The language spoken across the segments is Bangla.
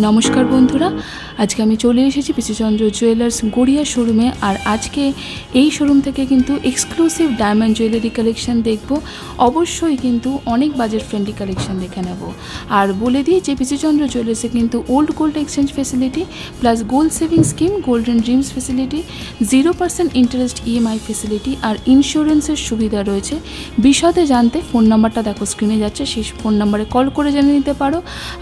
नमस्कार बंधुरा आज के चले एसेছি পিসি চন্দ্র জুয়েলার্স গড়িয়া শোরুমে। আর আজকে এই শোরুম থেকে কিন্তু এক্সক্লুসিভ ডায়মন্ড জুয়েলারি কালেকশন দেখব। অবশ্যই কিন্তু অনেক বাজেট ফ্রেন্ডলি কালেকশন দেখে নেব। আর বলে দিই যে পিসি চন্দ্র জুয়েলার্সে কিন্তু old gold exchange facility plus gold saving scheme, golden dreams facility, 0% interest EMI facility আর ইন্স্যুরেন্সের সুবিধা রয়েছে। বিশদে জানতে ফোন নাম্বারটা দেখো স্ক্রিনে যাচ্ছে, সেই ফোন নাম্বারে কল করে জেনে নিতে পারো।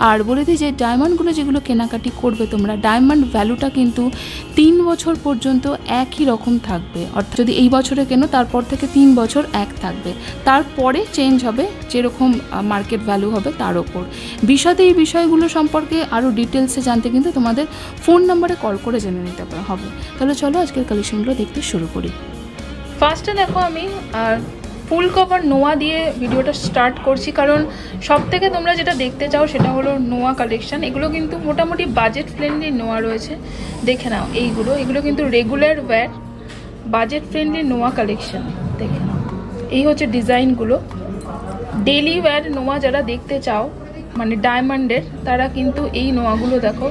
আর বলে দিই যে ডায়মন্ডগুলো যেগুলো কেনাকাটি করবে তোমরা, ডায়মন্ড ভ্যালুটা কিন্তু 3 বছর পর্যন্ত একই রকম থাকবে। অর্থাৎ যদি এই বছরে কেনো তারপর থেকে 3 বছর এক থাকবে, তারপরে চেঞ্জ হবে যেরকম মার্কেট ভ্যালু হবে তার ওপর। বিশদে এই বিষয়গুলো সম্পর্কে আরও ডিটেলসে জানতে কিন্তু তোমাদের ফোন নাম্বারে কল করে জেনে নিতে হবে। তাহলে চলো আজকের কালেকশনগুলো দেখতে শুরু করি। ফার্স্টে দেখো আমি ফুল কভার নোয়া দিয়ে ভিডিওটা স্টার্ট করছি, কারণ সব থেকে তোমরা যেটা দেখতে চাও সেটা হলো নোয়া কালেকশন। এগুলো কিন্তু মোটামুটি বাজেট ফ্রেন্ডলি নোয়া রয়েছে, দেখে নাও। এগুলো কিন্তু রেগুলার ওয়্যার বাজেট ফ্রেন্ডলি নোয়া কালেকশন, দেখে নাও। এই হচ্ছে ডিজাইনগুলো। ডেলি ওয়্যার নোয়া যারা দেখতে চাও মানে ডায়মন্ডের, তারা কিন্তু এই নোয়াগুলো দেখো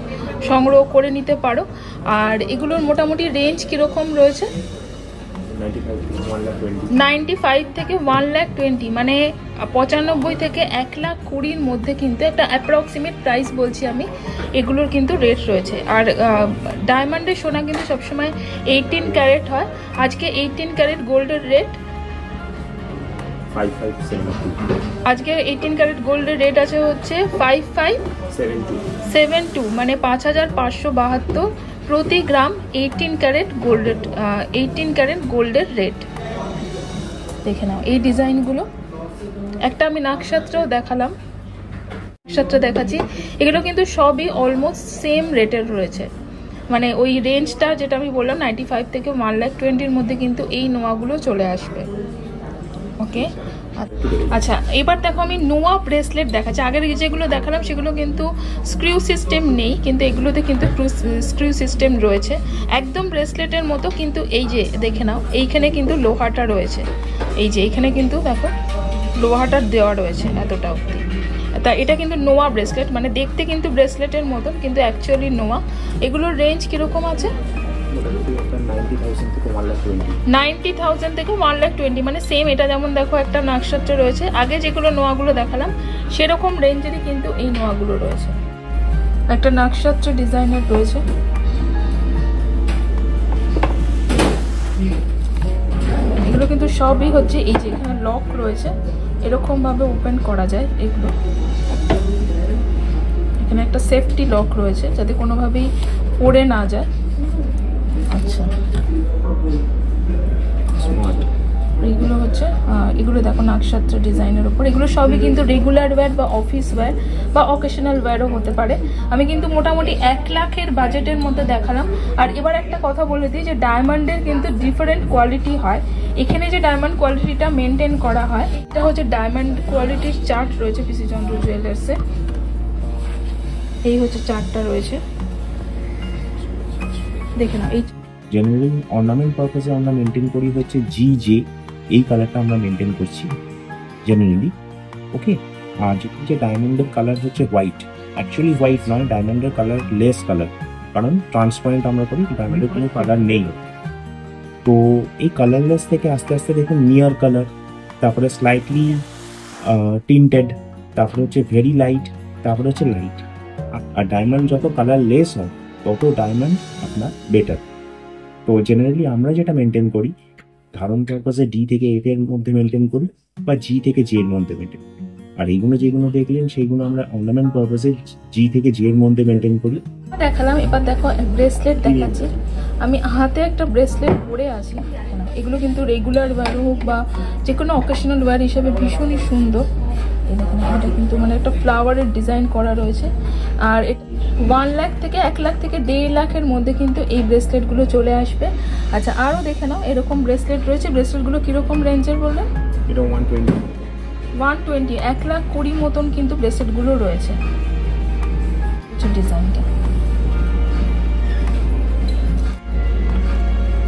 সংগ্রহ করে নিতে পারো। আর এগুলোর মোটামুটি রেঞ্জ কীরকম রয়েছে? 95 থেকে 1,20,000, মানে 95 থেকে 1,20,000 মধ্যে কিন্তু একটা অ্যাপ্রক্সিমেট প্রাইস বলছি আমি, এগুলোর কিন্তু রেট রয়েছে। আর ডায়মন্ডের সোনা কিন্তু সবসময় 18 ক্যারেট হয়। আজকে 18 ক্যারেট গোল্ডের রেট আজকে 18 ক্যারেট গোল্ডের রেট আছে হচ্ছে 5572, মানে 5,572 প্রতি গ্রাম 18 ক্যারেট গোল্ডের রেট। দেখে নাও এই ডিজাইনগুলো। একটা আমি নাকশাত্রও দেখালাম, নাকশাত্র দেখাচ্ছি। এগুলো কিন্তু সবই অলমোস্ট সেম রেটের রয়েছে, মানে ওই রেঞ্জটা যেটা আমি বললাম 95 থেকে 1,20,000 মধ্যে কিন্তু এই নোয়াগুলো চলে আসবে। ওকে, আচ্ছা এবার দেখো আমি নোয়া ব্রেসলেট দেখাচ্ছি। আগের যেগুলো দেখালাম সেগুলো কিন্তু স্ক্রিউ সিস্টেম নেই, কিন্তু এগুলোতে কিন্তু স্ক্রিউ সিস্টেম রয়েছে, একদম ব্রেসলেটের মতো। কিন্তু এই যে দেখে নাও, এইখানে কিন্তু লোহাটা রয়েছে, এই যে এইখানে কিন্তু দেখো লোহাটা দেওয়া রয়েছে এতটা অবধি। তা এটা কিন্তু নোয়া ব্রেসলেট, মানে দেখতে কিন্তু ব্রেসলেটের মতন, কিন্তু অ্যাকচুয়ালি নোয়া। এগুলোর রেঞ্জ কীরকম আছে? 90,000 থেকে 1,20,000, মানে সেম। এটা যেমন দেখো একটা নাকশাত্র রয়েছে, আগে যেগুলো নোয়াগুলো দেখালাম সেরকম রেঞ্জেরই কিন্তু এই নোয়াগুলো রয়েছে। একটা নাকশাত্র ডিজাইনের রয়েছে। এগুলো কিন্তু সবই হচ্ছে এই যে এখানে লক রয়েছে, এরকম ভাবে ওপেন করা যায় এগুলো। এখানে একটা সেফটি লক রয়েছে যাতে কোনোভাবেই পড়ে না যায়। আচ্ছা, এগুলো হচ্ছে এগুলো দেখো নাকশাত্র ডিজাইনের উপর। এগুলো সবই কিন্তু রেগুলার ওয়্যার বা অফিস ওয়্যার বা অকেশনাল ওয়্যারও হতে পারে। আমি কিন্তু মোটামুটি 1 লাখের বাজেটের মধ্যে দেখালাম। আর এবার একটা কথা বলে দিই যে ডায়মন্ডের কিন্তু ডিফারেন্ট কোয়ালিটি হয়। এখানে যে ডায়মন্ড কোয়ালিটিটা মেনটেন করা হয়, এটা হচ্ছে ডায়মন্ড কোয়ালিটির চার্ট রয়েছে পিসি চন্দ্র জুয়েলার্সে। এই হচ্ছে চার্টটা রয়েছে, দেখে না। এই জেনারেলি অর্নামেন্ট পারপাসে আমরা মেনটেন করি হচ্ছে জিজে, এই কালারটা আমরা মেনটেন করছি জেনারেলি। ওকে, আর যে ডায়মন্ডের কালার হচ্ছে হোয়াইট, অ্যাকচুয়ালি হোয়াইট নয়, ডায়মন্ডের কালার লেস কালার, কারণ ট্রান্সপারেন্ট আমরা করি, ডায়মন্ডের কোনো কালার নেই। তো এই কালারলেস থেকে আস্তে আস্তে দেখুন নিয়ার কালার, তারপরে স্লাইটলি টিন্টেড, তারপরে হচ্ছে ভেরি লাইট, তারপরে হচ্ছে লাইট। আর ডায়মন্ড যত কালার লেস হয় তত ডায়মন্ড আপনার বেটার। তো জেনারেলি আমরা যেটা মেনটেন করি ধারণ পারপাসে ডি থেকে এ এর মধ্যে মেনটেন করি বা জি থেকে জি এর মধ্যে মেনটেন করি। আর এইগুলো যেগুলো দেখলেন সেইগুলো আমরা অর্নামেন্ট পারপাসে জি থেকে জি এর মধ্যে মেনটেন করি। দেখালাম, এবার দেখো ব্রেসলেট দেখাচ্ছি। আমি হাতে একটা ব্রেসলেট পরে আছি। এগুলো কিন্তু রেগুলার ওয়্যার হোক বা যে কোনো অকেশনাল ওয়্যার হিসাবে ভীষণই সুন্দর। এটা কিন্তু মানে একটা ফ্লাওয়ারের ডিজাইন করা রয়েছে। আর 1 লাখ থেকে 1 লাখ থেকে 1.5 লাখের মধ্যে কিন্তু এই ব্রেসলেটগুলো চলে আসবে। আচ্ছা আরও দেখে নাও, এরকম ব্রেসলেট রয়েছে। ব্রেসলেটগুলো কীরকম রেঞ্জের বললেন? 120, 1,20,000 মতন কিন্তু ব্রেসলেটগুলো রয়েছে। ডিজাইনটা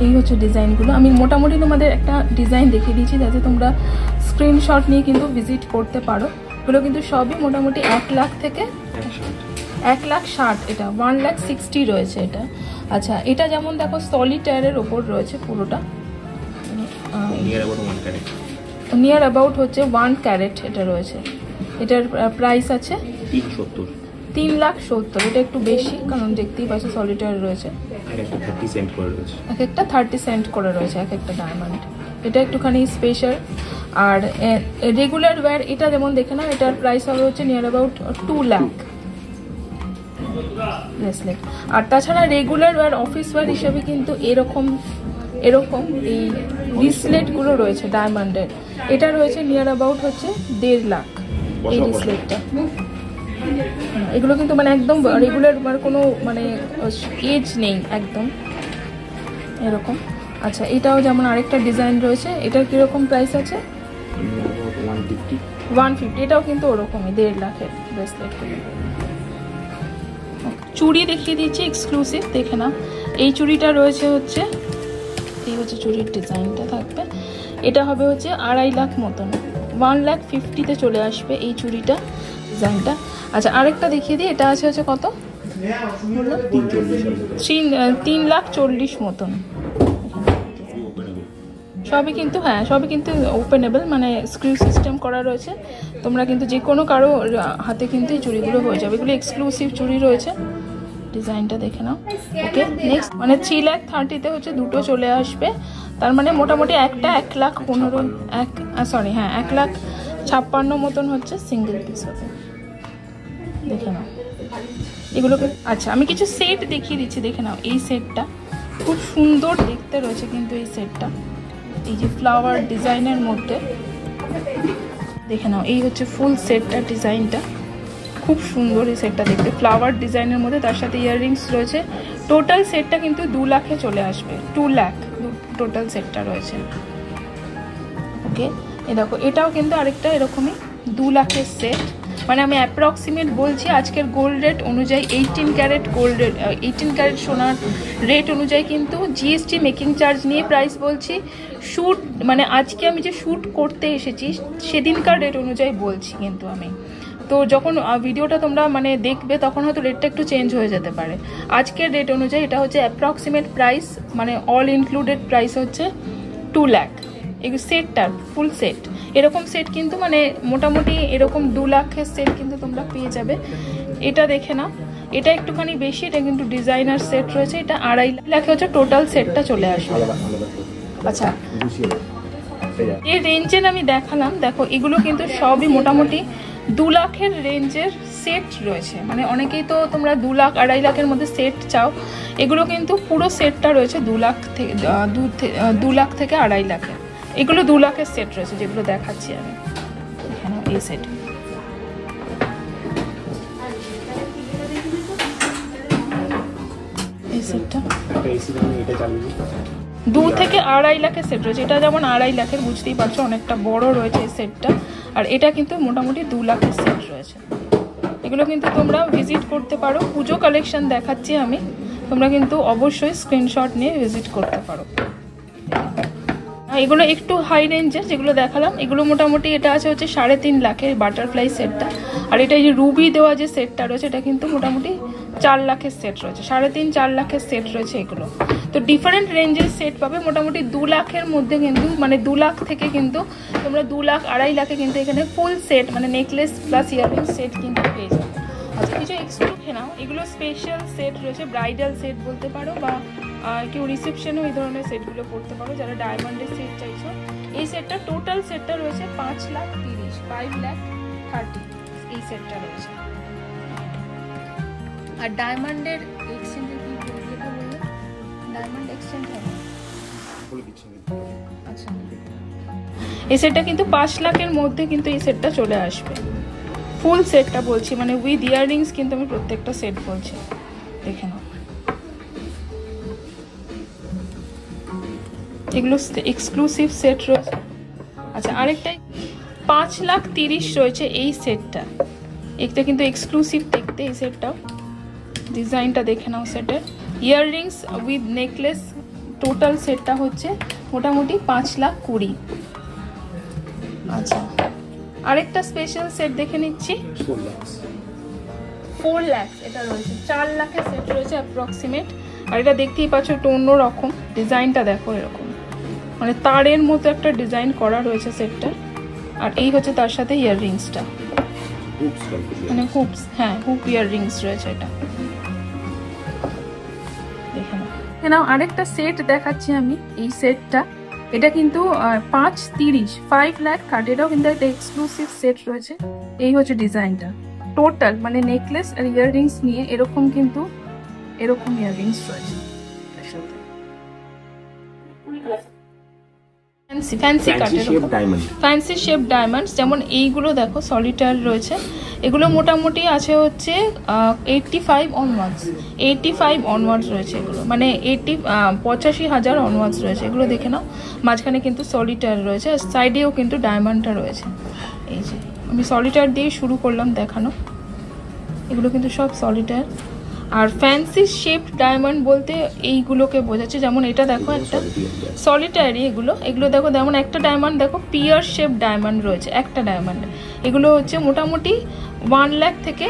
এই হচ্ছে ডিজাইনগুলো। আমি মোটামুটি তোমাদের একটা ডিজাইন দেখিয়ে দিয়েছি যাতে তোমরা স্ক্রিনশট নিয়ে কিন্তু ভিজিট করতে পারো। এগুলো কিন্তু সবই মোটামুটি 1 লাখ থেকে 1,60,000 এটা 1,60,000 রয়েছে এটা। আচ্ছা এটা যেমন দেখো সলিটায়ারের ওপর রয়েছে পুরোটা, নিয়ার অ্যাবাউট হচ্ছে 1 ক্যারেট এটা রয়েছে। এটার প্রাইস আছে 3,70,000। এটা একটু বেশি, কারণ দেখতেই পাচ্ছ সলিটায়ার রয়েছে, এক একটা 30 সেন্ট করে রয়েছে এক একটা ডায়মন্ড। এটা একটুখানি স্পেশাল। আর রেগুলার ওয়্যার এটা যেমন দেখে না, এটার প্রাইস হবে হচ্ছে নিয়ার অ্যাবাউট 2 লাখ ব্রেসলেট। আর তাছাড়া রেগুলার ওয়্যার অফিস ওয়্যার হিসেবে কিন্তু এরকম এই রিসলেটগুলো রয়েছে ডায়মন্ডের। এটা রয়েছে নিয়ার অ্যাবাউট হচ্ছে 1.5 লাখ এই রিসলেটটা। এগুলো কিন্তু মানে একদম রেগুলার কোনো মানে এজ নেই একদম এরকম। আচ্ছা এটাও যেমন আরেকটা ডিজাইন রয়েছে, এটার কিরকম প্রাইস আছে 150। এটাও কিন্তু ওরকমই 1.5 লাখের ব্রেসলেট। চুড়ি দেখিয়ে দিচ্ছি এক্সক্লুসিভ, দেখে না। এই চুড়িটা রয়েছে হচ্ছে, এই হচ্ছে চুড়ির ডিজাইনটা থাকবে। এটা হবে হচ্ছে 2.5 লাখ মতন, 1,50,000-তে চলে আসবে এই চুড়িটা ডিজাইনটা। আচ্ছা আরেকটা দেখিয়ে দিই, এটা আছে হচ্ছে কত বললাম 3,40,000 মতন। সবই কিন্তু হ্যাঁ সবই কিন্তু ওপেনেবল, মানে স্ক্রু সিস্টেম করা রয়েছে। তোমরা কিন্তু যে কোনো কারো হাতে কিন্তু এই চুড়িগুলো হয়ে যাবে। এগুলো এক্সক্লুসিভ চুড়ি রয়েছে, ডিজাইনটা দেখে নাও। ওকে নেক্সট মানে 3,30,000-তে হচ্ছে দুটো চলে আসবে। তার মানে মোটামুটি একটা 1,56,000 মতন হচ্ছে সিঙ্গেল পিস হবে, দেখে নাও এগুলোকে। আচ্ছা আমি কিছু সেট দেখিয়ে দিচ্ছি, দেখে নাও। এই সেটটা খুব সুন্দর দেখতে রয়েছে কিন্তু এই সেটটা, এই যে ফ্লাওয়ার ডিজাইনের মধ্যে, দেখে নাও। এই হচ্ছে ফুল সেটটা, ডিজাইনটা খুব সুন্দর। এই সেটটা দেখতে ফ্লাওয়ার ডিজাইনের মধ্যে, তার সাথে ইয়াররিংস রয়েছে। টোটাল সেটটা কিন্তু 2 লাখে চলে আসবে, 2 লাখ টোটাল সেটটা রয়েছে। ওকে এ দেখো এটাও কিন্তু আরেকটা এরকমই 2 লাখের সেট। মানে আমি অ্যাপ্রক্সিমেট বলছি আজকের গোল্ড রেট অনুযায়ী, 18 ক্যারেট গোল্ড রেট, 18 ক্যারেট সোনার রেট অনুযায়ী কিন্তু জিএসটি মেকিং চার্জ নিয়ে প্রাইস বলছি। শ্যুট মানে আজকে আমি যে শ্যুট করতে এসেছি সেদিনকার রেট অনুযায়ী বলছি কিন্তু আমি। তো যখন ভিডিওটা তোমরা মানে দেখবে তখন হয়তো রেটটা একটু চেঞ্জ হয়ে যেতে পারে। আজকের রেট অনুযায়ী এটা হচ্ছে অ্যাপ্রক্সিমেট প্রাইস, মানে অল ইনক্লুডেড প্রাইস হচ্ছে 2 লাখ। এই সেটটার ফুল সেট, এরকম সেট কিন্তু মানে মোটামুটি এরকম 2 লাখের সেট কিন্তু তোমরা পেয়ে যাবে। এটা দেখে না, এটা একটুখানি বেশি, এটা কিন্তু ডিজাইনার সেট রয়েছে। এটা 2.5 লাখে হচ্ছে টোটাল সেটটা চলে আসবে। আচ্ছা এই রেঞ্জের আমি দেখালাম, দেখো এগুলো কিন্তু সবই মোটামুটি 2 লাখের রেঞ্জের সেট রয়েছে। মানে অনেকেই তো তোমরা 2 লাখ 2.5 লাখের মধ্যে সেট চাও, এগুলো কিন্তু পুরো সেটটা রয়েছে 2 লাখ থেকে 2.5 লাখের। এগুলো 2 লাখের সেট রয়েছে যেগুলো দেখাচ্ছি আমি এখানে। এই সেট এই সেটটা 2 থেকে 2.5 লাখের সেট রয়েছে। এটা যেমন 2.5 লাখের, বুঝতেই পারছো অনেকটা বড় রয়েছে এই সেটটা। আর এটা কিন্তু মোটামুটি 2 লাখের সেট রয়েছে। এগুলো কিন্তু তোমরা ভিজিট করতে পারো, পুজো কালেকশন দেখাচ্ছি আমি, তোমরা কিন্তু অবশ্যই স্ক্রিনশট নিয়ে ভিজিট করতে পারো। এগুলো একটু হাই রেঞ্জের যেগুলো দেখালাম, এগুলো মোটামুটি এটা আছে হচ্ছে 3.5 লাখের বাটারফ্লাই সেটটা। আর এটা যে রুবি দেওয়া যে সেটটা রয়েছে এটা কিন্তু মোটামুটি 4 লাখের সেট রয়েছে, 3.5-4 লাখের সেট রয়েছে এগুলো। তো ডিফারেন্ট রেঞ্জের সেট পাবে মোটামুটি 2 লাখের মধ্যে কিন্তু, মানে 2 লাখ থেকে কিন্তু তোমরা 2 লাখ 2.5 লাখে কিন্তু এখানে ফুল সেট মানে নেকলেস প্লাস ইয়াররিং সেট কিন্তু পেয়ে যাবে। আচ্ছা কিছু এক্সট্রা নাও, এগুলো স্পেশাল সেট রয়েছে, ব্রাইডাল সেট বলতে পারো, বা কেউ রিসেপশনেও এই ধরনের সেটগুলো পড়তে পারো যারা ডায়মন্ডের সেট চাইছো। এই সেটটা টোটাল সেটটা রয়েছে 5,30,000, 5,30,000 এই সেটটা রয়েছে। আর ডায়মন্ডের এক্সচেঞ্জের কি যেটা বললে, ডায়মন্ড এক্সচেঞ্জ হবে। আচ্ছা এই সেটটা কিন্তু 5 লাখের মধ্যে কিন্তু এই সেটটা চলে আসবে। ফুল সেটটা বলছি, মানে উইথ ইয়াররিংস কিন্তু আমি প্রত্যেকটা সেট বলছি, দেখে নাও। এগুলো এক্সক্লুসিভ সেট রয়েছে। আচ্ছা আরেকটাই 5,30,000 রয়েছে এই সেটটা। এটা কিন্তু এক্সক্লুসিভ দেখতে এই সেটটাও, ডিজাইনটা দেখে নাও সেটের। ইয়াররিংস উইথ নেকলেস টোটাল সেটটা হচ্ছে মোটামুটি 5,20,000। আচ্ছা আরেকটা স্পেশাল সেট দেখে নিচ্ছি, 4 লাখ এটা রয়েছে, 4 লাখের সেট রয়েছে অ্যাপ্রক্সিমেট। আর এটা দেখতেই পাচ্ছ একটু অন্যরকম ডিজাইনটা, দেখো এরকম মানে তারের মতো একটা ডিজাইন করা রয়েছে সেটটা। আর এই হচ্ছে তার সাথে ইয়াররিংসটা, মানে হুপস, হ্যাঁ হুপ ইয়াররিংস রয়েছে এটা। দেখে নাও আরেকটা সেট দেখাচ্ছি আমি, এই সেটটা এটা কিন্তু 5 লাখ কাট, এটাও কিন্তু একটা এক্সক্লুসিভ সেট রয়েছে। এই হচ্ছে ডিজাইনটা টোটাল, মানে নেকলেস আর ইয়াররিংস নিয়ে এরকম কিন্তু এরকম ইয়াররিংস রয়েছে। ফ্যান্সি কাটের ফ্যান্সি শেপ ডায়মন্ডস, যেমন এইগুলো দেখো সলিটার রয়েছে, এগুলো মোটামুটি আছে হচ্ছে 85 অনওয়ার্ডস, 85 অনওয়ার্ডস রয়েছে এগুলো, মানে 85,000 অনওয়ার্ডস রয়েছে এগুলো। দেখে নাও মাঝখানে কিন্তু সলিটার রয়েছে, আর সাইডেও কিন্তু ডায়মন্ডটা রয়েছে। এই যে আমি সলিটার দিয়ে শুরু করলাম দেখানো, এগুলো কিন্তু সব সলিটার। আর ফ্যান্সি শেপ ডায়মন্ড বলতে এইগুলোকে বোঝাচ্ছে, যেমন এটা দেখো একটা সলিটারি, এগুলো দেখো, যেমন একটা ডায়মন্ড দেখো পিয়ার শেপ ডায়মন্ড রয়েছে একটা ডায়মন্ড, এগুলো হচ্ছে মোটামুটি 1 লাখ থেকে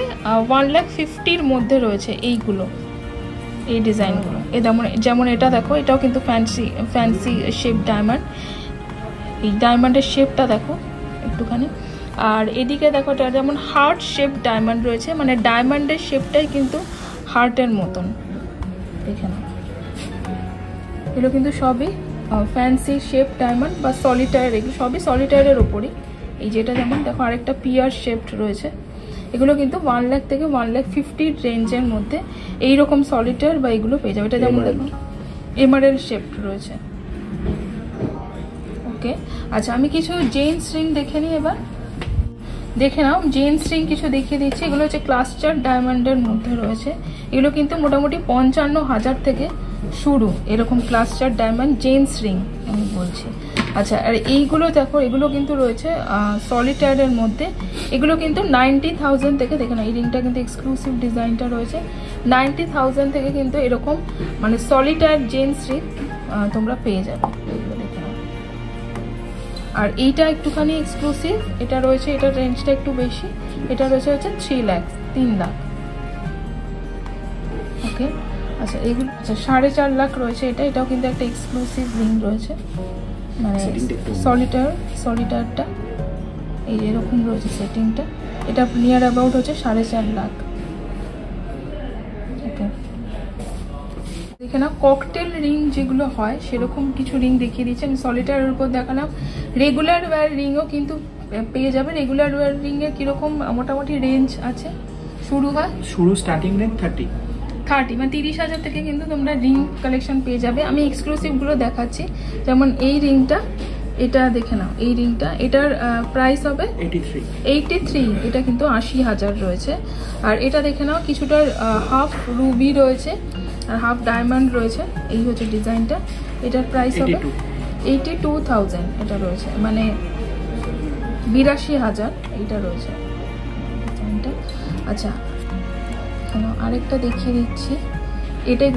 1,50,000 মধ্যে রয়েছে এইগুলো, এই ডিজাইনগুলো। যেমন এটা দেখো, এটাও কিন্তু ফ্যান্সি শেপ ডায়মন্ড, এই ডায়মন্ডের শেপটা দেখো একটুখানি। আর এদিকে দেখো এটা যেমন হার্ট শেপ ডায়মন্ড রয়েছে, মানে ডায়মন্ডের শেপটাই কিন্তু হার্টের মতন। দেখে নাও এগুলো কিন্তু সবই ফ্যান্সি শেপ ডায়মন্ড বা সলিটায়ার, এগুলো সবই সলিটায়ারের ওপরই। এই যেটা যেমন দেখো আরেকটা পিয়ার শেপড রয়েছে, এগুলো কিন্তু 1 লাখ থেকে 1,50,000 রেঞ্জের মধ্যে এইরকম সলিটায়ার বা এগুলো পেয়ে যাবে। এটা যেমন দেখো এমারেল্ড শেপড রয়েছে। ওকে, আচ্ছা আমি কিছু জেন্টস রিং দেখে নিই এবার। দেখে নাও জেন্টস রিং কিছু দেখিয়ে দিচ্ছি, এগুলো হচ্ছে ক্লাস্টার ডায়মন্ডের মধ্যে রয়েছে, এগুলো কিন্তু মোটামুটি 55,000 থেকে শুরু, এরকম ক্লাস্টার ডায়মন্ড জেন্টস রিং আমি বলছি। আচ্ছা, আর এইগুলো দেখো, এগুলো কিন্তু রয়েছে সলিটায়ারের মধ্যে, এগুলো কিন্তু 90,000 থেকে, দেখে না এই রিংটা কিন্তু এক্সক্লুসিভ ডিজাইনটা রয়েছে, 90,000 থেকে কিন্তু এরকম মানে সলিটায়ার জেন্টস রিং তোমরা পেয়ে যাবে। আর এইটা একটুখানি এক্সক্লুসিভ, এটা রয়েছে, এটার রেঞ্জটা একটু বেশি, এটা রয়েছে হচ্ছে 3 লাখ। ওকে, আচ্ছা এইগুলো আচ্ছা 4.5 লাখ রয়েছে এটা, এটাও কিন্তু একটা এক্সক্লুসিভ রিং রয়েছে, মানে সলিটায়ারটা এই এরকম রয়েছে সেটিংটা, এটা নিয়ার অ্যাবাউট হচ্ছে 4.5 লাখ। ওকে, দেখে না ককটেল রিং যেগুলো হয় সেরকম কিছু রিং দেখিয়ে দিচ্ছি আমি। সলিটারের উপর দেখালাম, রেগুলার ওয়্যার রিংও কিন্তু পেয়ে যাবে। রেগুলার ওয়্যার রিংয়ের কীরকম মোটামুটি রেঞ্জ আছে, শুরু স্টার্টিং রেঞ্জ 30, মানে 30,000 থেকে কিন্তু তোমরা রিং কালেকশন পেয়ে যাবে। আমি এক্সক্লুসিভগুলো দেখাচ্ছি, যেমন এই রিংটা, এটা দেখে নাও, এই রিংটা এটার প্রাইস হবে 83, এটা কিন্তু 80,000 রয়েছে। আর এটা দেখে নাও কিছুটা হাফ রুবি রয়েছে আর হাফ ডায়মন্ড রয়েছে, এই হচ্ছে ডিজাইনটা, এটার প্রাইস হবে 82,000 এটা রয়েছে, মানে 82,000 এইটা রয়েছে ডিজাইনটা। আচ্ছা আরেকটা দেখিয়ে দিচ্ছি,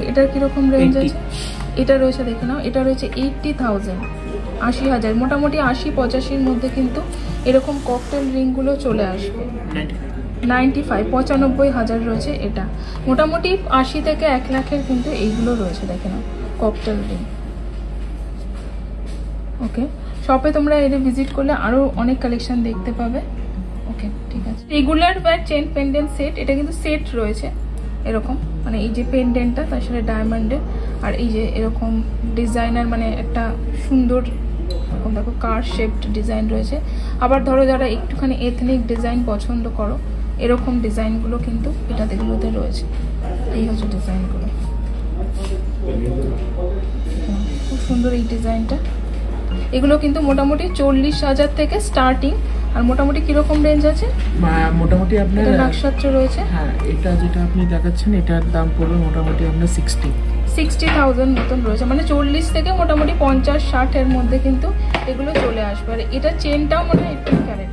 এটার কিরকম রেঞ্জ আছে, এটা রয়েছে দেখে নাও, এটা রয়েছে 80,000, 80,000, মোটামুটি 80-85-র মধ্যে কিন্তু এরকম ককটেল রিংগুলো চলে আসবে। 95-95,000 রয়েছে এটা, মোটামুটি 80 থেকে 1 লাখের কিন্তু এইগুলো রয়েছে দেখে নাও ককটেল রিং। ওকে, শপে তোমরা এর ভিজিট করলে আরও অনেক কালেকশন দেখতে পাবে। ওকে, ঠিক আছে। Regular wire chain pendant set, এটা কিন্তু সেট রয়েছে এরকম, মানে এই যে পেন্ডেন্টটা তার সাথে ডায়মন্ডের, আর এই যে এরকম ডিজাইনার, মানে একটা সুন্দর এরকম দেখো কার শেপড ডিজাইন রয়েছে। আবার ধরো যারা একটুখানি এথনিক ডিজাইন পছন্দ করো, এরকম ডিজাইনগুলো কিন্তু এগুলোতে রয়েছে। এই হচ্ছে ডিজাইনগুলো, খুব সুন্দর এই ডিজাইনটা। এগুলো কিন্তু মোটামুটি 40,000 থেকে স্টার্টিং। আর মোটামুটি কিরকম রেঞ্জ আছে? মোটামুটি আপনার নকশাত্র রয়েছে, হ্যাঁ এটা যেটা আপনি দেখাচ্ছেন এটার দাম পড়বে মোটামুটি আপনার 60,000 মতন রয়েছে, মানে 40 থেকে মোটামুটি 50-60 এর মধ্যে কিন্তু এগুলো চলে আসবে। আর এটা চেনটাও মনে হয় 18 ক্যারেট,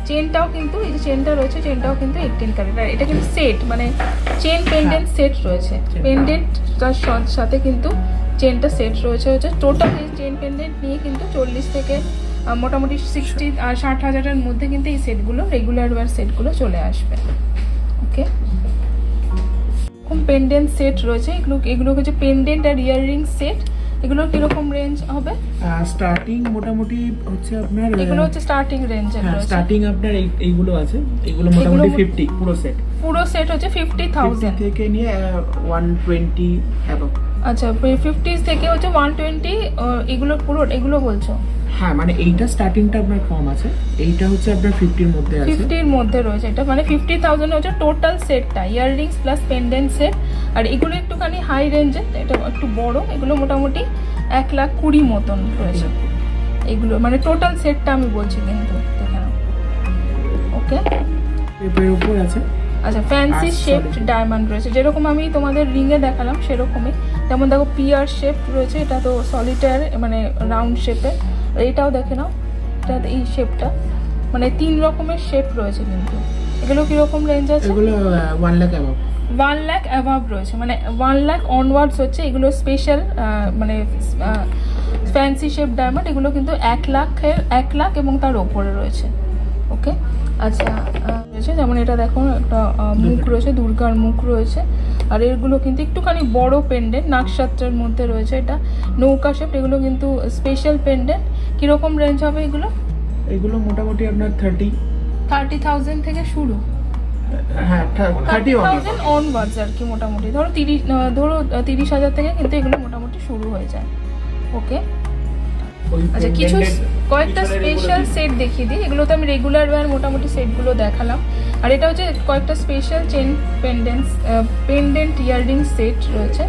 চেনটাও কিন্তু এই যে চেনটা রয়েছে, চেনটাও কিন্তু 18 ক্যারেট। আর এটা কিন্তু সেট, মানে চেন পেন্ডেন্ট সেট রয়েছে, পেন্ডেন্ট তার সাথে কিন্তু চেনটা সেট রয়েছে। হচ্ছে টোটাল এই চেন পেন্ডেন্ট নিয়ে কিন্তু 40 থেকে মোটামুটি 60 আর 60,000-এর মধ্যে কিন্তু এই সেটগুলো রেগুলার ওয়্যার সেটগুলো চলে আসবে। ওকে, পেন্ডেন্ট সেট রয়েছে, এগুলো হচ্ছে পেন্ডেন্ট আর ইয়াররিং সেট। এগুলোর কিরকম রেঞ্জ হবে? স্টার্টিং মোটামুটি হচ্ছে আপনার, এগুলো হচ্ছে স্টার্টিং রেঞ্জের রয়েছে। স্টার্টিং আপনার এইগুলো আছে, এগুলো মোটামুটি 50 পুরো সেট হচ্ছে 50,000 থেকে নিয়ে 120 অ্যাবভ। আচ্ছা, 50 থেকে হচ্ছে 120 এগুলো পুরো এগুলো বলছো? হ্যাঁ, মানে এইটা স্টার্টিংটা আপনার কম আছে, এইটা হচ্ছে আপনার 50 এর মধ্যে আছে। 50 এর মধ্যে রয়েছে এটা, মানে 50,000 হচ্ছে টোটাল সেটটা, ইয়াররিংস প্লাস পেন্ডেন্ট সেট। আর এগুলো একটুখানি হাই রেঞ্জের, এটা একটু বড়, এগুলো মোটামুটি 1,20,000 মতন রয়েছে এগুলো, মানে টোটাল সেটটা আমি বলছি কিন্তু দেখে নাও। ওকে, এর উপর আছে। আচ্ছা, ফ্যান্সি শেপড ডায়মন্ড রয়েছে, যেরকম আমি তোমাদের রিংয়ে দেখালাম সেরকমই। যেমন দেখো পিয়ার শেপ রয়েছে, এটা তো সলিটার মানে রাউন্ড শেপের। এইটাও দেখে নাও, এটা এই শেপটা, মানে 3 রকমের শেপ রয়েছে কিন্তু। এগুলো কিরকম রেঞ্জ আছে? এগুলো 1 লাখ অ্যাবাভ। 1 লাখ অ্যাবাভ রয়েছে, মানে 1 লাখ অনওয়ার্ডস হচ্ছে এগুলো স্পেশাল, মানে ফ্যান্সি শেপ ডায়মন্ড। এগুলো কিন্তু 1 লাখ এবং তার ওপরে রয়েছে। ওকে, আচ্ছা, রয়েছে যেমন এটা দেখো, একটা মুখ রয়েছে, দুর্গার মুখ রয়েছে। আর এগুলো কিন্তু একটুখানি বড় পেন্ডেন্ট, নাকসাত্রের মধ্যে রয়েছে, এটা নৌকা শেপ। এগুলো কিন্তু স্পেশাল পেন্ডেন্ট। কিরকম রেঞ্জ হবে এগুলো? এগুলো মোটামুটি আপনার 30,000 থেকে শুরু। হ্যাঁ, 30,000 অনওয়ার্ডস আর কি, মোটামুটি ধরো 30,000 থেকে কিন্তু এগুলো মোটামুটি শুরু হয়ে যায়। ওকে, আচ্ছা, কিছু কয়েকটা স্পেশাল সেট দেখিয়ে দিই। এগুলো তো আমি রেগুলার ওয়্যার মোটামুটি সেটগুলো দেখালাম। আর এটা হচ্ছে কয়েকটা special chain pendant earring set রয়েছে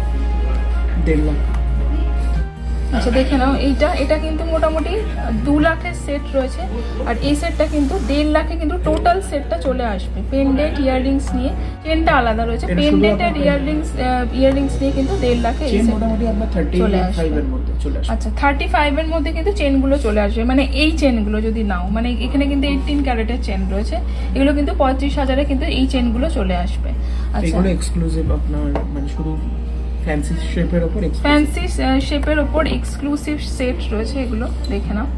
1.5 লাখ। আচ্ছা, দেখে নাও, এটা কিন্তু মোটামুটি 2 লাখের সেট রয়েছে। আর এই সেটটা কিন্তু 1.5 লাখে কিন্তু টোটাল সেটটা চলে আসবে, পেন্ডেন্ট ইয়াররিংস নিয়ে। চেনটা আলাদা রয়েছে, পেন্ডেন্ট আর ইয়াররিংস নিয়ে কিন্তু 1.5 লাখে এই সেট মোটামুটি আপনার 35 এর মধ্যে চলে আসবে। আচ্ছা, 35 এর মধ্যে কিন্তু চেনগুলো চলে আসবে, মানে এই চেনগুলো যদি নাও, মানে এখানে কিন্তু 18 ক্যারেটের চেন রয়েছে। এগুলো কিন্তু 35,000-এ কিন্তু এই চেনগুলো চলে আসবে। আচ্ছা, এগুলো এক্সক্লুসিভ আপনার, মানে শুধু ফ্যান্সি শেপের উপর এক্সক্লুসিভ সেট রয়েছে। এগুলো দেখে নাও,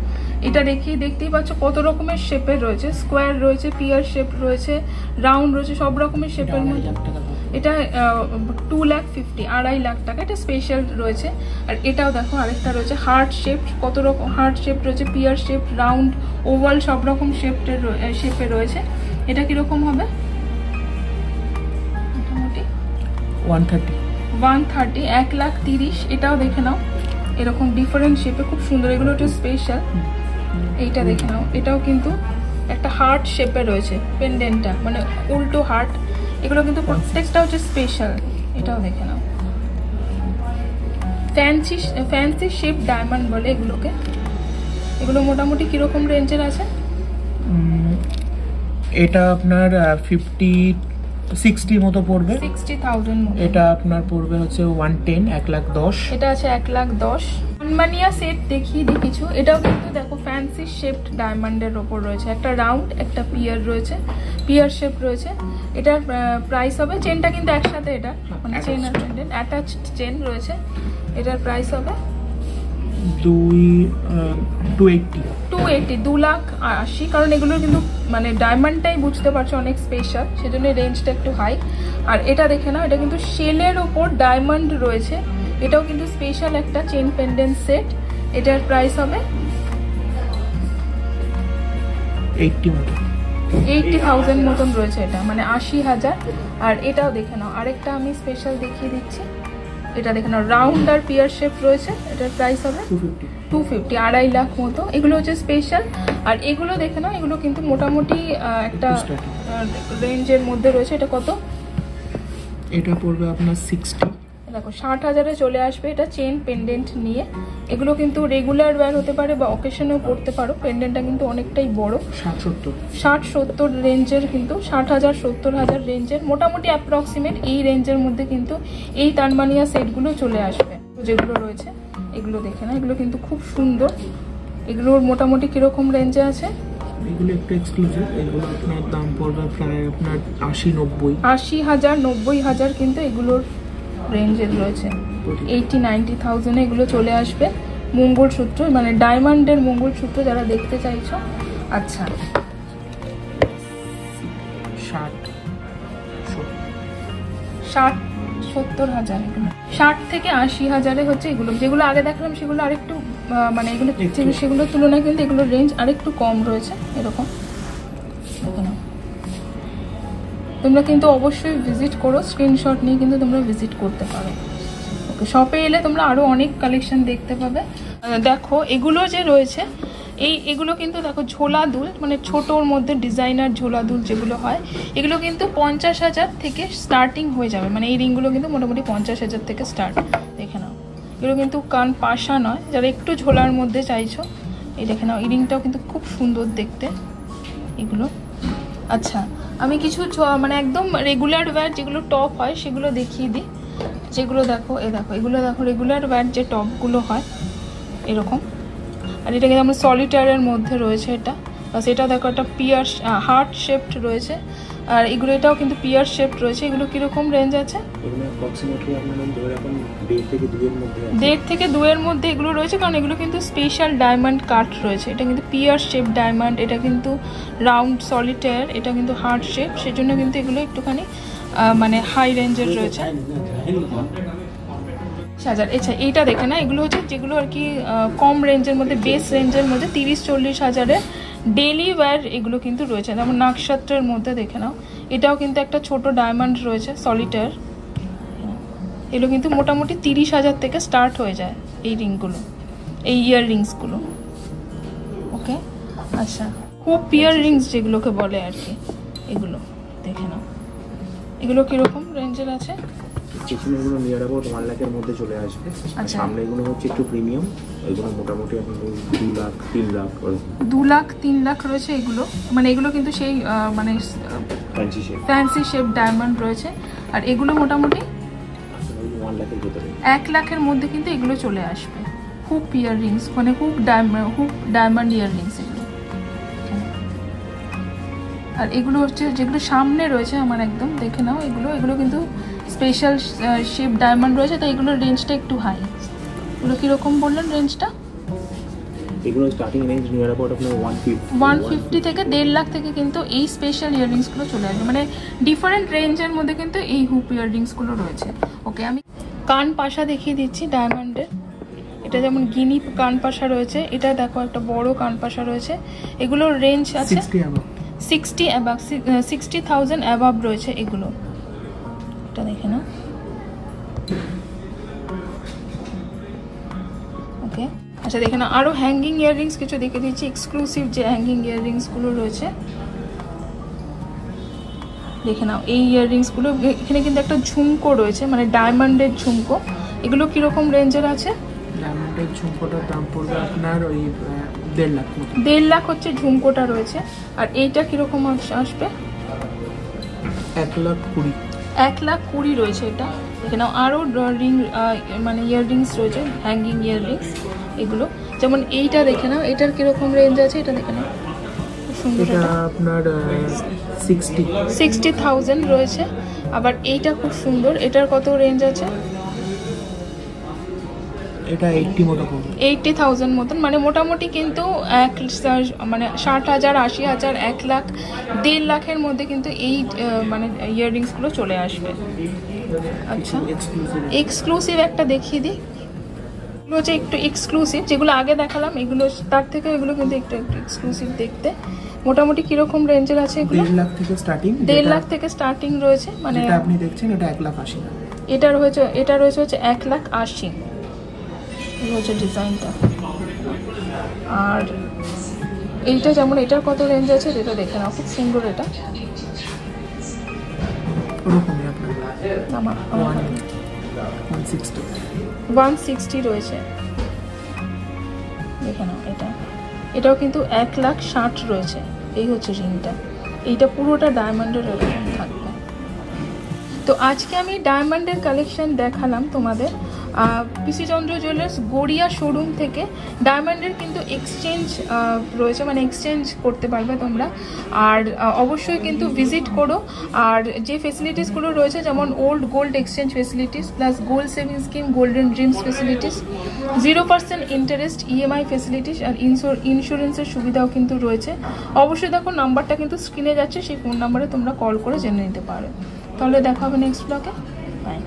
এটা দেখতেই পাচ্ছ কত রকমের শেপের রয়েছে। স্কোয়ার রয়েছে, পিয়ার শেপ রয়েছে, রাউন্ড রয়েছে, সব রকমের শেপের মধ্যে। এটা 2,50,000, 2.5 লাখ টাকা। এটা স্পেশাল রয়েছে। আর এটাও দেখো, আরেকটা রয়েছে হার্ট শেপ, কত রকম হার্ট শেপ রয়েছে, পিয়ার শেপ, রাউন্ড, ওভাল, সব রকম শেপে রয়েছে। এটা কিরকম হবে? মোটামুটি 130, 1,30,000। এটাও দেখে নাও, এরকম ডিফারেন্ট শেপে, খুব সুন্দর। এগুলো একটু স্পেশাল। এইটা দেখে নাও, এটাও কিন্তু একটা হার্ট শেপে রয়েছে পেন্ডেন্টটা, মানে উল্টো হার্ট। এগুলো কিন্তু প্রত্যেকটা হচ্ছে স্পেশাল। এটাও দেখে নাও, ফ্যান্সি শেপ ডায়মন্ড বলে এগুলোকে। এগুলো মোটামুটি কিরকম রেঞ্জের আছে? এটা আপনার 60 মতো পড়বে। 60,000 মতো। এটা আপনার পড়বে হচ্ছে 1,10,000। এটা আছে 1,10,000। আনমানিয়া সেট দেখিয়ে দিই কিছু। এটাও কিন্তু দেখো ফ্যান্সি শেপড ডায়মন্ডের ওপর রয়েছে, একটা রাউন্ড, একটা পিয়ার রয়েছে, পিয়ার শেপ রয়েছে। এটার প্রাইস হবে, চেনটা কিন্তু একসাথে, এটা মানে চেন আর পেন্ডেন্ট অ্যাটাচড চেন রয়েছে। এটার প্রাইস হবে 280, 2,80,000। কারণ এগুলো কিন্তু মানে ডায়মন্ডটাই বুঝতে পারছো অনেক স্পেশাল, সেজন্য রেঞ্জটা একটু হাই। আর এটা দেখে নাও, এটা কিন্তু শেলের ওপর ডায়মন্ড রয়েছে। এটাও কিন্তু স্পেশাল একটা চেন পেন্ডেন্ট সেট। এটার প্রাইস হবে 80,000 মতন রয়েছে। এটা মানে 80,000। আর এটাও দেখে নাও, আরেকটা আমি স্পেশাল দেখিয়ে দিচ্ছি। এটা দেখে নাও, রাউন্ড আর পিয়ার শেপ রয়েছে। এটার প্রাইস হবে 250, 2.5 লাখ মতো। এগুলো হচ্ছে স্পেশাল। আর এগুলো দেখে নাও, এগুলো কিন্তু মোটামুটি একটা রেঞ্জের মধ্যে রয়েছে। এটা কত? এটা পড়বে আপনার 60। দেখো 60,000-এ চলে আসবে। এটা চেন পেন্ডেন্ট নিয়ে। এগুলো কিন্তু রেগুলার ওয়্যার হতে পারে বা অকেশনেও পড়তে পারো। পেন্ডেন্টটা কিন্তু অনেকটাই বড়, 60-70 রেঞ্জের, কিন্তু 60,000 70,000 রেঞ্জের, মোটামুটি অ্যাপ্রক্সিমেট এই রেঞ্জের মধ্যে কিন্তু এই তানমানিয়া সেটগুলো চলে আসবে। যেগুলো রয়েছে এগুলো দেখে না, এগুলো কিন্তু খুব সুন্দর। এগুলোর মোটামুটি কিরকম রেঞ্জে আছে? এগুলো একটু এক্সক্লুসিভ। এগুলো আপনার দাম পড়বে প্রায় আপনার 80,000 90,000 কিন্তু এগুলোর রেঞ্জের রয়েছে। 80-90,000 এগুলো চলে আসবে। মঙ্গলসূত্র মানে ডায়মন্ডের মঙ্গলসূত্র যারা দেখতে চাইছো। আচ্ছা, 60 70,000 এগুলো। 60 থেকে 80,000 হচ্ছে এগুলো। যেগুলো আগে দেখালাম সেগুলো আরেকটু মানে এগুলো সেগুলোর তুলনায় কিন্তু এগুলোর রেঞ্জ আরেকটু কম রয়েছে। এরকম তোমরা কিন্তু অবশ্যই ভিজিট করো, স্ক্রিনশট নিয়ে কিন্তু তোমরা ভিজিট করতে পারো। ওকে, শপে এলে তোমরা আরো অনেক কালেকশন দেখতে পাবে। দেখো এগুলো যে রয়েছে এগুলো কিন্তু দেখো ঝোলা দুল, মানে ছোটোর মধ্যে ডিজাইনার ঝোলা দুল যেগুলো হয়, এগুলো কিন্তু 50,000 থেকে স্টার্টিং হয়ে যাবে। মানে এই রিংগুলো কিন্তু মোটামুটি 50,000 থেকে স্টার্ট। দেখে নাও, এগুলো কিন্তু কান পাশা নয়, যারা একটু ঝোলার মধ্যে চাইছো এই দেখে নাও। এই রিংটাও কিন্তু খুব সুন্দর দেখতে এগুলো। আচ্ছা, আমি কিছু মানে একদম রেগুলার ওয়্যার যেগুলো টপ হয় সেগুলো দেখিয়ে দিই। যেগুলো দেখো এগুলো দেখো রেগুলার ওয়্যার যে টপগুলো হয় এরকম। আর এটা কিন্তু আমার সলিটারের মধ্যে রয়েছে এটা, বাস এটা দেখো একটা পিয়ার হার্ট শেপড রয়েছে। আর এগুলো এটাও কিন্তু পিয়ার শেপড রয়েছে। এগুলো কিরকম রেঞ্জ আছে? এগুলো অ্যাপ্রক্সিমেটলি আপনারা ধরে রাখুন 1.5 থেকে 2 এর মধ্যে। 1.5 থেকে 2 এর মধ্যে এগুলো রয়েছে, কারণ এগুলো কিন্তু স্পেশাল ডায়মন্ড কাট রয়েছে। এটা কিন্তু পিয়ার শেপ ডায়মন্ড, এটা কিন্তু রাউন্ড সলিটার, এটা কিন্তু হার্ট শেপ, সেজন্য কিন্তু এগুলো একটুখানি মানে হাই রেঞ্জের রয়েছে। আচ্ছা, এইটা দেখে না, এগুলো হচ্ছে যেগুলো আর কি কম রেঞ্জের মধ্যে, বেস রেঞ্জের মধ্যে 30-40 হাজারের ডেলি ওয়্যার এগুলো কিন্তু রয়েছে। যেমন নাকশাত্রের মধ্যে দেখে নাও, এটাও কিন্তু একটা ছোট ডায়মন্ড রয়েছে সলিটার। এগুলো কিন্তু মোটামুটি 30,000 থেকে স্টার্ট হয়ে যায় এই রিংগুলো, এই ইয়ার রিংসগুলো। ওকে, আচ্ছা, খুব পিয়ার রিংস যেগুলোকে বলে আর কি, এগুলো দেখে নাও। এগুলো কিরকম রেঞ্জের আছে? এগুলো নিয়ার অ্যাবাউট 1 লাখের মধ্যে চলে আসবে। আচ্ছা, সামনে এগুলো হচ্ছে একটু প্রিমিয়াম, এগুলো মোটামুটি এখন 2 লাখ 3 লাখ 2 লাখ 3 লাখ রয়েছে এগুলো। মানে এগুলো কিন্তু সেই মানে ফ্যান্সি শেপ ডায়মন্ড রয়েছে। আর এগুলো মোটামুটি 1 লাখের ভিতরে, 1 লাখের মধ্যে কিন্তু এগুলো চলে আসবে। খুব ইয়ার রিংস, মানে খুব ডায়মন্ড ইয়ার রিংস এগুলো। আর এগুলো হচ্ছে যেগুলো সামনে রয়েছে আমার একদম দেখে নাও, এগুলো কিন্তু স্পেশাল শেপ ডায়মন্ড রয়েছে, তো এগুলোর রেঞ্জটা একটু হাই। এগুলো কীরকম বললেন রেঞ্জটা? এগুলো স্টার্টিং রেঞ্জ নিয়ার অ্যাবাউট আপনার 150 থেকে 1.5 লাখ থেকে কিন্তু এই স্পেশাল ইয়াররিংসগুলো চলে আসবে। মানে ডিফারেন্ট রেঞ্জের মধ্যে কিন্তু এই হুপ ইয়াররিংসগুলো রয়েছে। ওকে, আমি কান পাশা দেখিয়ে দিচ্ছি ডায়মন্ডের। এটা যেমন গিনি কান পাশা রয়েছে, এটা দেখো একটা বড় কান পাশা রয়েছে। এগুলোর রেঞ্জ আছে 60,000 অ্যাবাভ রয়েছে এগুলো। এটা দেখে না। ওকে, আচ্ছা দেখে না, আরও হ্যাঙ্গিং ইয়াররিংস কিছু দেখে দিচ্ছি। এক্সক্লুসিভ যে হ্যাঙ্গিং ইয়াররিংসগুলো রয়েছে দেখে নাও। এই ইয়াররিংসগুলো এখানে কিন্তু একটা ঝুমকো রয়েছে, মানে ডায়মন্ডের ঝুমকো। এগুলো কীরকম রেঞ্জের আছে? ডায়মন্ডের ঝুমকোটার দাম পড়বে আপনার ওই 1.5 লাখ। 1.5 লাখ হচ্ছে ঝুমকোটা রয়েছে। আর এইটা কীরকম আসবে? 1,20,000। 1,20,000 রয়েছে এটা দেখে নাও। আরও রিং মানে ইয়াররিংস রয়েছে, হ্যাঙ্গিং ইয়াররিংস এগুলো। যেমন এইটা দেখে নাও, এটার কীরকম রেঞ্জ আছে এটা দেখে নাও, খুব সুন্দর। এটা আপনার 60,000 রয়েছে। আবার এইটা খুব সুন্দর, এটার কত রেঞ্জ আছে? এটা 80 মতো পড়বে, 80,000 মতন। মানে মোটামুটি কিন্তু মানে 60,000, 80,000, 1 লাখ, 1.5 লাখের মধ্যে কিন্তু এই মানে ইয়াররিংসগুলো চলে আসবে। আচ্ছা, এক্সক্লুসিভ একটা দেখিয়ে দিই। এগুলো হচ্ছে একটু এক্সক্লুসিভ, যেগুলো আগে দেখালাম এগুলো তার থেকে এগুলো কিন্তু একটু এক্সক্লুসিভ দেখতে। মোটামুটি কিরকম রেঞ্জের আছে এগুলো? 1.5 লাখ থেকে স্টার্টিং। 1.5 লাখ থেকে স্টার্টিং রয়েছে। মানে এটা আপনি দেখছেন এটা 1,80,000। এটা রয়েছে হচ্ছে 1,80,000 হচ্ছে ডিজাইনটা। আর এইটা যেমন, এটার কত রেঞ্জ আছে এটা দেখে নাও, খুব সুন্দর। এটা ওরকমই আপনার 160 রয়েছে দেখে নাও। এটাও কিন্তু 1,60,000 রয়েছে। এই হচ্ছে রিংটা, এইটা পুরোটা ডায়মন্ডের এরকম থাকবে। তো আজকে আমি ডায়মন্ডের কালেকশন দেখালাম তোমাদের পিসি চন্দ্র জুয়েলার্স গড়িয়া শোরুম থেকে। ডায়মন্ডের কিন্তু এক্সচেঞ্জ রয়েছে, মানে এক্সচেঞ্জ করতে পারবে তোমরা। আর অবশ্যই কিন্তু ভিজিট করো। আর যে ফেসিলিটিসগুলো রয়েছে, যেমন old gold exchange facilities, plus gold saving scheme, golden dreams facilities, 0% interest EMI facilities, আর ইন্স্যুরেন্সের সুবিধাও কিন্তু রয়েছে। অবশ্যই দেখো, নাম্বারটা কিন্তু স্ক্রিনে যাচ্ছে, সেই ফোন নাম্বারে তোমরা কল করে জেনে নিতে পারো। তাহলে দেখা হবে নেক্সট ব্লগে। বাই।